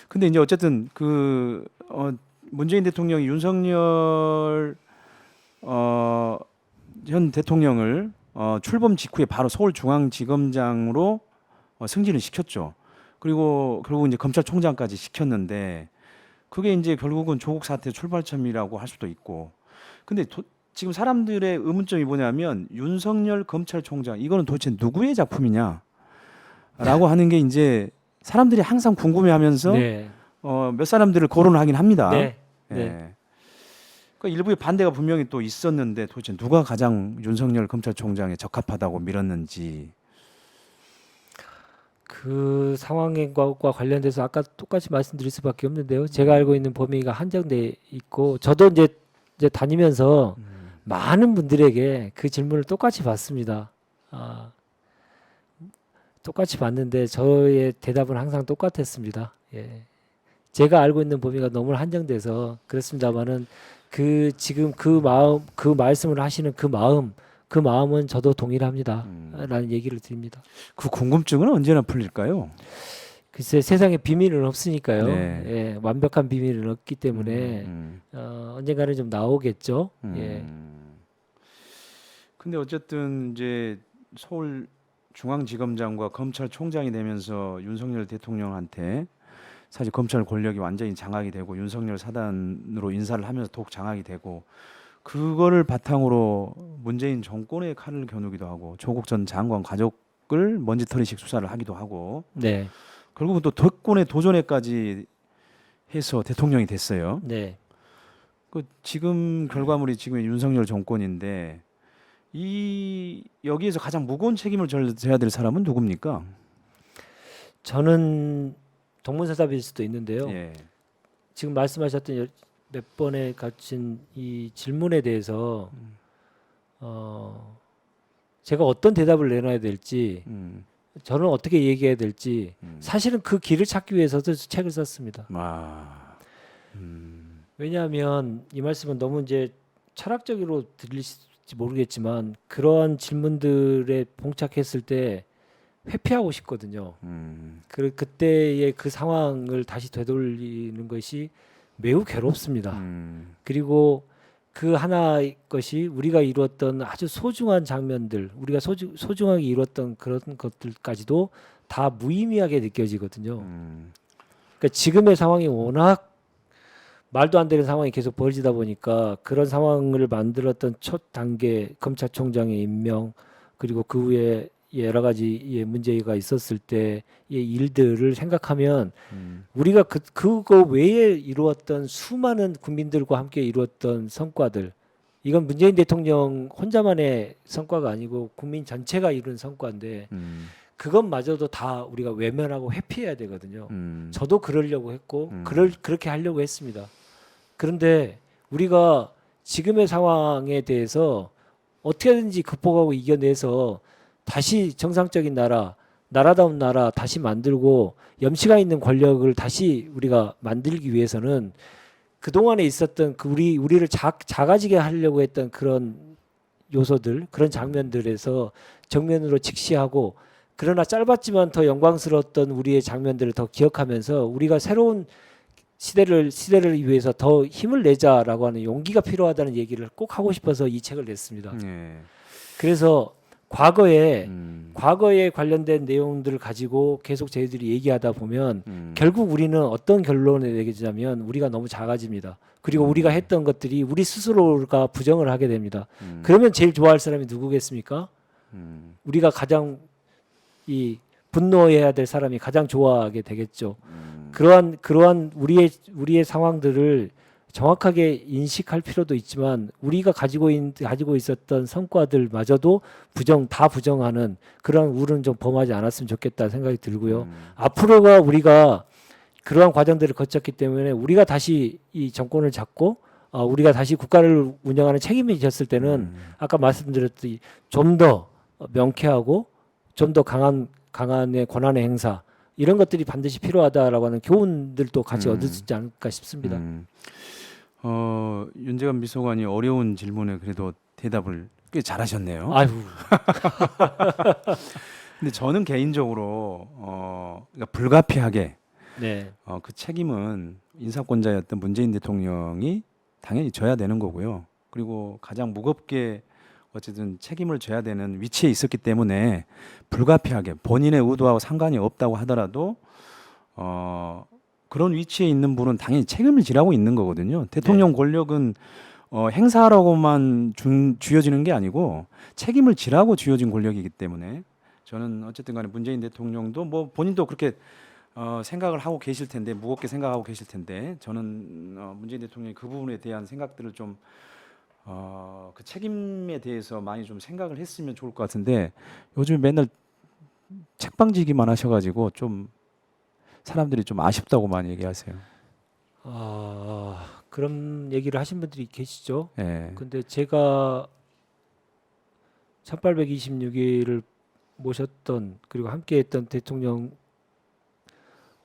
근데 이제 어쨌든 문재인 대통령이 윤석열 현 대통령을 출범 직후에 바로 서울중앙지검장으로 승진을 시켰죠. 그리고 결국 이제 검찰총장까지 시켰는데 그게 이제 결국은 조국 사태 출발점이라고 할 수도 있고. 근데 지금 사람들의 의문점이 뭐냐면 윤석열 검찰총장 이거는 도대체 누구의 작품이냐라고 하는 게 이제 사람들이 항상 궁금해하면서 네. 몇 사람들을 거론을 하긴 합니다. 네. 예. 네. 그러니까 일부의 반대가 분명히 또 있었는데 도대체 누가 가장 윤석열 검찰총장에 적합하다고 밀었는지. 그 상황과 관련돼서 아까 똑같이 말씀드릴 수밖에 없는데요. 제가 알고 있는 범위가 한정돼 있고 저도 이제 다니면서 많은 분들에게 그 질문을 똑같이 받습니다. 똑같이 받는데 저의 대답은 항상 똑같았습니다. 예. 제가 알고 있는 범위가 너무 한정돼서 그렇습니다만은 지금 그 마음, 그 말씀을 하시는 그 마음은 저도 동일합니다. 라는 얘기를 드립니다. 그 궁금증은 언제나 풀릴까요? 글쎄 세상에 비밀은 없으니까요. 네. 예, 완벽한 비밀은 없기 때문에 언젠가는 좀 나오겠죠. 예. 근데 어쨌든 이제 서울중앙지검장과 검찰총장이 되면서 윤석열 대통령한테 사실 검찰 권력이 완전히 장악이 되고 윤석열 사단으로 인사를 하면서 더욱 장악이 되고 그거를 바탕으로 문재인 정권의 칼을 겨누기도 하고 조국 전 장관 가족을 먼지털이식 수사를 하기도 하고 네. 결국은 또 특권의 도전에까지 해서 대통령이 됐어요. 네. 그 지금 결과물이 지금 윤석열 정권인데 여기에서 가장 무거운 책임을 져야 될 사람은 누굽니까? 저는 동문서답일 수도 있는데요. 예. 지금 말씀하셨던 몇 번에 갖춘 이 질문에 대해서 제가 어떤 대답을 내놔야 될지 저는 어떻게 얘기해야 될지 사실은 그 길을 찾기 위해서도 책을 썼습니다. 왜냐하면 이 말씀은 너무 이제 철학적으로 들릴지 모르겠지만 그러한 질문들에 봉착했을 때 회피하고 싶거든요. 그때의 그 상황을 다시 되돌리는 것이 매우 괴롭습니다. 그리고 그 하나의 것이 우리가 이루었던 아주 소중한 장면들, 우리가 소중하게 이루었던 그런 것들까지도 다 무의미하게 느껴지거든요. 그러니까 지금의 상황이 워낙 말도 안 되는 상황이 계속 벌어지다 보니까 그런 상황을 만들었던 첫 단계 검찰총장의 임명 그리고 그 후에 여러 가지의 문제가 있었을 때의 일들을 생각하면 우리가 그거 외에 이루었던 수많은 국민들과 함께 이루었던 성과들 이건 문재인 대통령 혼자만의 성과가 아니고 국민 전체가 이룬 성과인데 그것마저도 다 우리가 외면하고 회피해야 되거든요. 저도 그러려고 했고 그렇게 하려고 했습니다. 그런데 우리가 지금의 상황에 대해서 어떻게든지 극복하고 이겨내서 다시 정상적인 나라다운 나라 다시 만들고 염치가 있는 권력을 다시 우리가 만들기 위해서는 그동안에 있었던 우리를 작아지게 하려고 했던 그런 요소들, 그런 장면들에서 정면으로 직시하고 그러나 짧았지만 더 영광스러웠던 우리의 장면들을 더 기억하면서 우리가 새로운 시대를 위해서 더 힘을 내자라고 하는 용기가 필요하다는 얘기를 꼭 하고 싶어서 이 책을 냈습니다. 그래서 과거에 관련된 내용들을 가지고 계속 저희들이 얘기하다 보면 결국 우리는 어떤 결론에 내리자면 우리가 너무 작아집니다. 그리고 우리가 했던 것들이 우리 스스로가 부정을 하게 됩니다. 그러면 제일 좋아할 사람이 누구겠습니까? 우리가 가장 분노해야 될 사람이 가장 좋아하게 되겠죠. 그러한 우리의 상황들을 정확하게 인식할 필요도 있지만 우리가 가지고 있었던 성과들마저도 다 부정하는 그런 우려는 좀 범하지 않았으면 좋겠다 생각이 들고요. 앞으로가 우리가 그러한 과정들을 거쳤기 때문에 우리가 다시 이 정권을 잡고 우리가 다시 국가를 운영하는 책임이 졌을 때는 아까 말씀드렸듯이 좀 더 명쾌하고 좀 더 강한 권한의 행사 이런 것들이 반드시 필요하다라고 하는 교훈들도 같이 얻을 수 있지 않을까 싶습니다. 윤재관 비서관이 어려운 질문에 그래도 대답을 꽤 잘하셨네요. 아유. 근데 저는 개인적으로 그러니까 불가피하게 네. 그 책임은 인사권자였던 문재인 대통령이 당연히 져야 되는 거고요. 그리고 가장 무겁게 어쨌든 책임을 져야 되는 위치에 있었기 때문에 불가피하게 본인의 의도하고 상관이 없다고 하더라도 그런 위치에 있는 분은 당연히 책임을 지라고 있는 거거든요. 대통령 권력은 행사하라고만 쥐어지는 게 아니고 책임을 지라고 쥐어진 권력이기 때문에 저는 어쨌든 간에 문재인 대통령도 뭐 본인도 그렇게 생각을 하고 계실 텐데 무겁게 생각하고 계실 텐데 저는 문재인 대통령이 그 부분에 대한 생각들을 좀 그 책임에 대해서 많이 좀 생각을 했으면 좋을 것 같은데 요즘 맨날 책방지기만 하셔가지고 좀 사람들이 좀 아쉽다고 많이 얘기하세요. 그런 얘기를 하신 분들이 계시죠. 예. 근데 제가 1826일을 모셨던 그리고 함께했던 대통령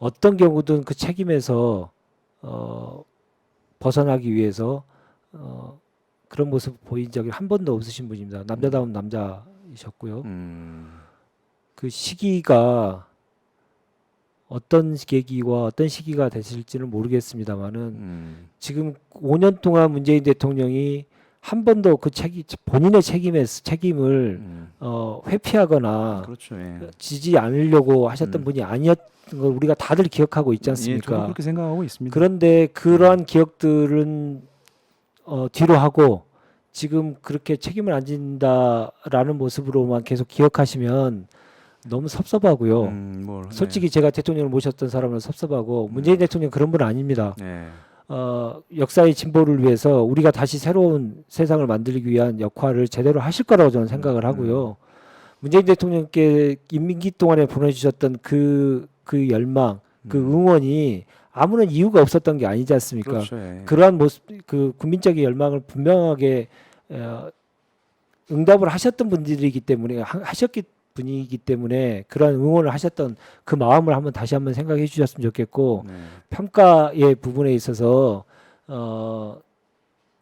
어떤 경우든 그 책임에서 벗어나기 위해서 그런 모습 보인 적이 한 번도 없으신 분입니다. 남자다운 남자이셨고요. 그 시기가 어떤 계기와 어떤 시기가 됐을지는 모르겠습니다만은 지금 5년 동안 문재인 대통령이 한 번도 그 본인의 책임을 회피하거나 그렇죠. 예. 지지 않으려고 하셨던 분이 아니었던 걸 우리가 다들 기억하고 있지 예, 저도 않습니까? 그렇게 생각하고 있습니다. 그런데 그러한 기억들은 뒤로 하고 지금 그렇게 책임을 안 진다라는 모습으로만 계속 기억하시면 너무 섭섭하고요. 솔직히 제가 대통령을 모셨던 사람은 섭섭하고 문재인 대통령 그런 분 아닙니다. 네. 역사의 진보를 위해서 우리가 다시 새로운 세상을 만들기 위한 역할을 제대로 하실 거라고 저는 생각을 하고요. 문재인 대통령께 임기 동안에 보내주셨던 그 열망, 그 응원이 아무런 이유가 없었던 게 아니지 않습니까? 그렇죠. 예. 그러한 모습, 그 국민적인 열망을 분명하게 응답을 하셨던 분들이기 때문에 하셨기 분이기 때문에 그런 응원을 하셨던 그 마음을 다시 한번 생각해 주셨으면 좋겠고 네. 평가의 부분에 있어서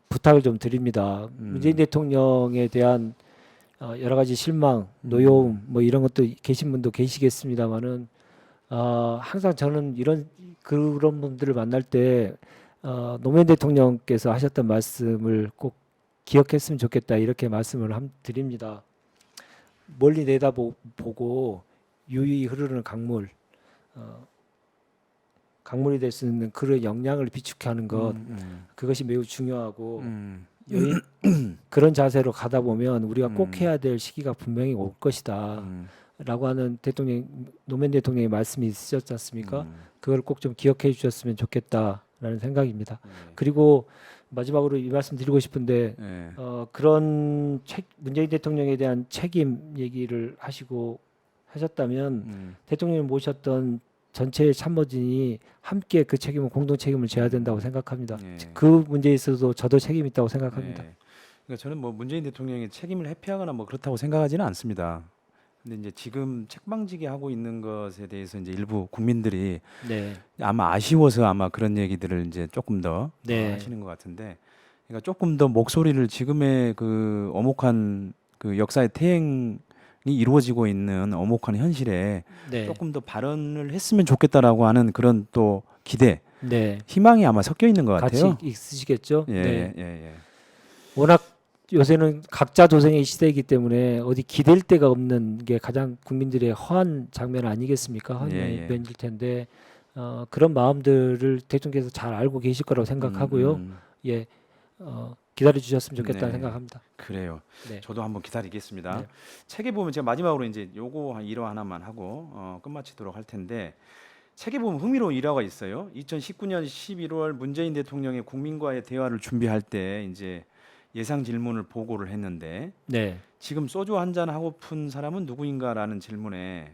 부탁을 좀 드립니다. 문재인 대통령에 대한 여러 가지 실망, 노여움 뭐 이런 것도 계신 분도 계시겠습니다만은 항상 저는 그런 분들을 만날 때 노무현 대통령께서 하셨던 말씀을 꼭 기억했으면 좋겠다 이렇게 말씀을 드립니다. 멀리 내다보고 유유히 흐르는 강물이 될 수 있는 그런 역량을 비축해 하는 것 그것이 매우 중요하고 그런 자세로 가다 보면 우리가 꼭 해야 될 시기가 분명히 올 것이다 라고 하는 노무현 대통령의 말씀이 있으셨지 않습니까? 그걸 꼭 좀 기억해 주셨으면 좋겠다라는 생각입니다. 그리고 마지막으로 이 말씀 드리고 싶은데 그런 문재인 대통령에 대한 책임 얘기를 하셨다면 대통령을 모셨던 전체 참모진이 함께 그 공동 책임을 져야 된다고 생각합니다. 그 문제에 있어서 저도 책임이 있다고 생각합니다. 그러니까 저는 뭐 문재인 대통령이 책임을 회피하거나 뭐 그렇다고 생각하지는 않습니다. 근데 이제 지금 책방지기 하고 있는 것에 대해서 이제 일부 국민들이 아마 아쉬워서 아마 그런 얘기들을 이제 조금 더 하시는 것 같은데, 그러니까 조금 더 목소리를 지금의 그 엄혹한 그 역사의 태행이 이루어지고 있는 엄혹한 현실에 조금 더 발언을 했으면 좋겠다라고 하는 그런 또 기대, 희망이 아마 섞여 있는 것 같아요. 같이 있으시겠죠. 예. 워낙 요새는 각자 도생의 시대이기 때문에 어디 기댈 데가 없는 게 가장 국민들의 허한 장면 아니겠습니까? 허한 면일 텐데 그런 마음들을 대통령께서 잘 알고 계실 거라고 생각하고요. 기다려 주셨으면 좋겠다는 생각합니다. 그래요. 저도 한번 기다리겠습니다. 책에 보면 제가 마지막으로 이제 요거 한 일화 하나만 하고 끝마치도록 할 텐데, 책에 보면 흥미로운 일화가 있어요. 2019년 11월 문재인 대통령의 국민과의 대화를 준비할 때 이제 예상 질문을 보고를 했는데 지금 소주 한 잔 하고픈 사람은 누구인가라는 질문에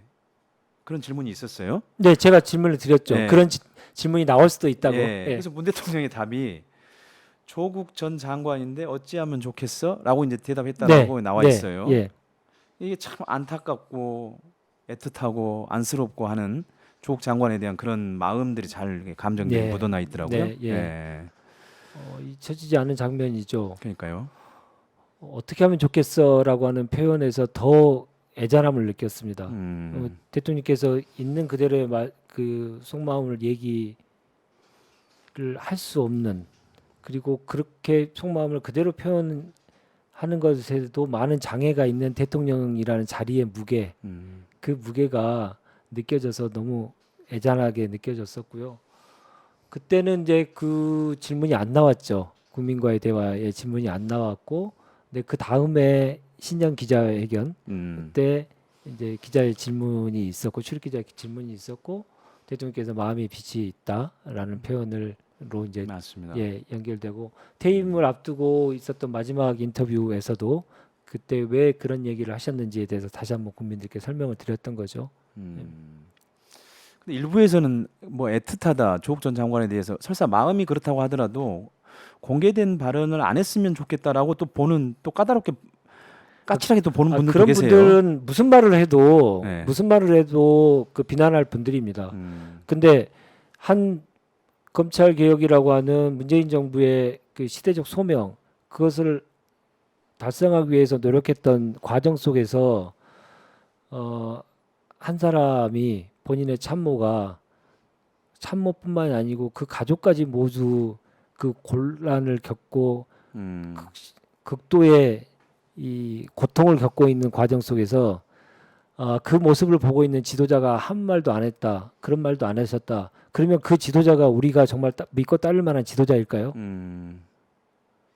그런 질문이 있었어요. 네, 제가 질문을 드렸죠. 그런 질문이 나올 수도 있다고. 그래서 문 대통령의 답이 조국 전 장관인데 어찌하면 좋겠어?라고 이제 대답했다라고 나와 있어요. 이게 참 안타깝고 애틋하고 안쓰럽고 하는 조국 장관에 대한 그런 마음들이 잘 감정들이 묻어나 있더라고요. 잊혀지지 않은 장면이죠. 그러니까요. 어떻게 하면 좋겠어라고 하는 표현에서 더 애잔함을 느꼈습니다. 음. 대통령께서 있는 그대로의 그 속마음을 얘기를 할 수 없는, 그리고 그렇게 속마음을 그대로 표현하는 것에도 많은 장애가 있는 대통령이라는 자리의 무게, 그 무게가 느껴져서 너무 애잔하게 느껴졌었고요. 그때는 이제 그 질문이 안 나왔죠. 국민과의 대화의 질문이 안 나왔고, 근데 그 다음에 신년 기자회견 때 이제 기자의 질문이 있었고, 출입 기자 질문이 있었고, 대통령께서 마음의 빛이 있다라는 표현으로 이제 맞습니다. 예, 연결되고, 퇴임을 앞두고 있었던 마지막 인터뷰에서도 그때 왜 그런 얘기를 하셨는지에 대해서 다시 한번 국민들께 설명을 드렸던 거죠. 근데 일부에서는 뭐 애틋하다 조국 전 장관에 대해서 설사 마음이 그렇다고 하더라도 공개된 발언을 안 했으면 좋겠다라고 또 보는, 또 까다롭게 까칠하게 또 보는 분들도 그런 계세요. 분들은 무슨 말을 해도 네. 그 비난할 분들입니다. 음. 근데 한 검찰 개혁이라고 하는 문재인 정부의 그 시대적 소명, 그것을 달성하기 위해서 노력했던 과정 속에서 한 사람이 본인의 참모뿐만이 아니고 그 가족까지 모두 그 곤란을 겪고 극도의 이 고통을 겪고 있는 과정 속에서 그 모습을 보고 있는 지도자가 한 말도 안 했다, 그런 말도 안 하셨다. 그러면 그 지도자가 우리가 정말 믿고 따를 만한 지도자일까요?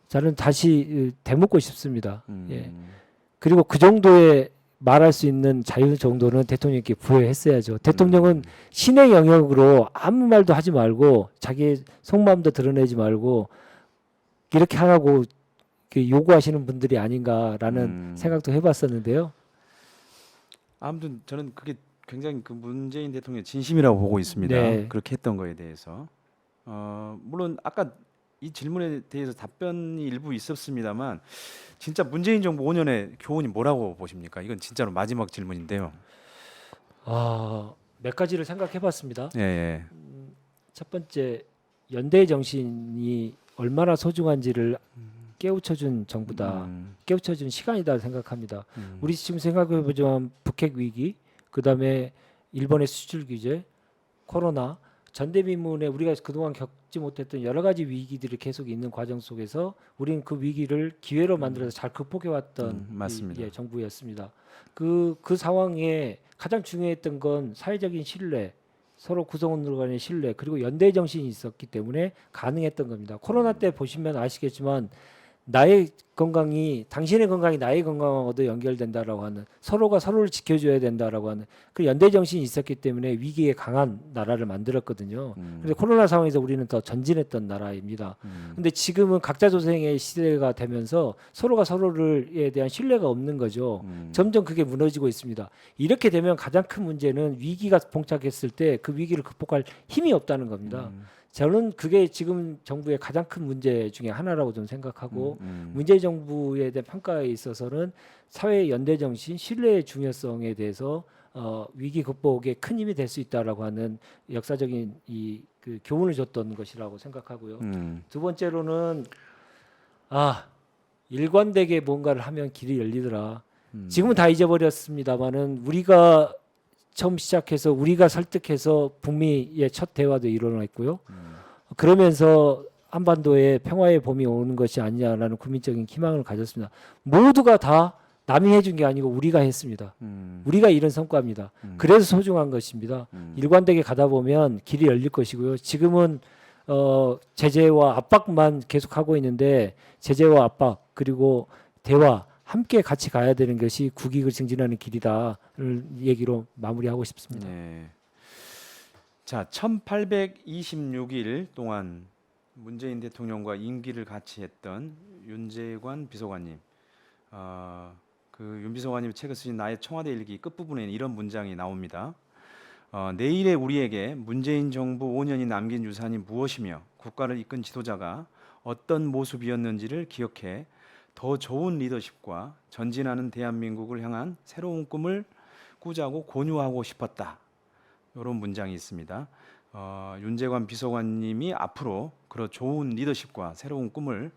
저는 다시 되묻고 싶습니다. 예. 그리고 그 정도의 말할 수 있는 자유 정도는 대통령께 부여했어야죠. 대통령은 신의 영역으로 아무 말도 하지 말고 자기의 속마음도 드러내지 말고 이렇게 하라고 요구하시는 분들이 아닌가라는 생각도 해봤었는데요. 아무튼 저는 그게 굉장히 그 문재인 대통령의 진심이라고 보고 있습니다. 네. 그렇게 했던 거에 대해서 물론 아까 이 질문에 대해서 답변이 일부 있었습니다만 진짜 문재인 정부 5년의 교훈이 뭐라고 보십니까? 이건 진짜로 마지막 질문인데요. 몇 가지를 생각해봤습니다. 예, 예. 첫 번째, 연대의 정신이 얼마나 소중한지를 깨우쳐준 정부다, 깨우쳐준 시간이다 생각합니다. 우리 지금 생각해보자면 북핵 위기, 그 다음에 일본의 수출 규제, 코로나, 전대미문에 우리가 그동안 겪지 못했던 여러 가지 위기들이 계속 있는 과정 속에서 우리는 그 위기를 기회로 만들어서 잘 극복해왔던 맞습니다. 정부였습니다. 그 상황에 가장 중요했던 건 사회적인 신뢰, 서로 구성원들 간의 신뢰, 그리고 연대 정신이 있었기 때문에 가능했던 겁니다. 코로나 때 보시면 아시겠지만 나의 건강이, 당신의 건강이 나의 건강하고도 연결된다라고 하는, 서로가 서로를 지켜줘야 된다라고 하는 그 연대 정신이 있었기 때문에 위기에 강한 나라를 만들었거든요. 그런데 코로나 상황에서 우리는 더 전진했던 나라입니다. 근데 지금은 각자 조생의 시대가 되면서 서로가 서로에 대한 신뢰가 없는 거죠. 점점 그게 무너지고 있습니다. 이렇게 되면 가장 큰 문제는 위기가 봉착했을 때 그 위기를 극복할 힘이 없다는 겁니다. 저는 그게 지금 정부의 가장 큰 문제 중에 하나라고 좀 생각하고, 문재인 정부에 대한 평가에 있어서는 사회 연대 정신, 신뢰의 중요성에 대해서 위기 극복에 큰 힘이 될 수 있다라고 하는 역사적인 그 교훈을 줬던 것이라고 생각하고요. 두 번째로는 일관되게 뭔가를 하면 길이 열리더라. 지금은 다 잊어버렸습니다만은 우리가 처음 시작해서 우리가 설득해서 북미의 첫 대화도 일어났고요. 그러면서 한반도에 평화의 봄이 오는 것이 아니냐라는 국민적인 희망을 가졌습니다. 모두가 다 남이 해준 게 아니고 우리가 했습니다. 우리가 이룬 성과입니다. 그래서 소중한 것입니다. 일관되게 가다 보면 길이 열릴 것이고요. 지금은 제재와 압박만 계속하고 있는데, 제재와 압박 그리고 대화 함께 같이 가야 되는 것이 국익을 증진하는 길이다를 얘기로 마무리하고 싶습니다. 네. 자, 1826일 동안 문재인 대통령과 임기를 같이 했던 윤재관 비서관님, 그 윤 비서관님 책을 쓰신 나의 청와대 일기 끝부분에는 이런 문장이 나옵니다. 내일의 우리에게 문재인 정부 5년이 남긴 유산이 무엇이며 국가를 이끈 지도자가 어떤 모습이었는지를 기억해 더 좋은 리더십과 전진하는 대한민국을 향한 새로운 꿈을 꾸자고 권유하고 싶었다. 이런 문장이 있습니다. 윤재관 비서관님이 앞으로 그런 좋은 리더십과 새로운 꿈을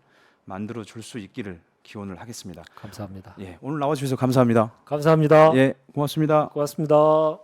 만들어 줄 수 있기를 기원을 하겠습니다. 감사합니다. 예, 오늘 나와주셔서 감사합니다. 감사합니다. 예, 고맙습니다. 고맙습니다.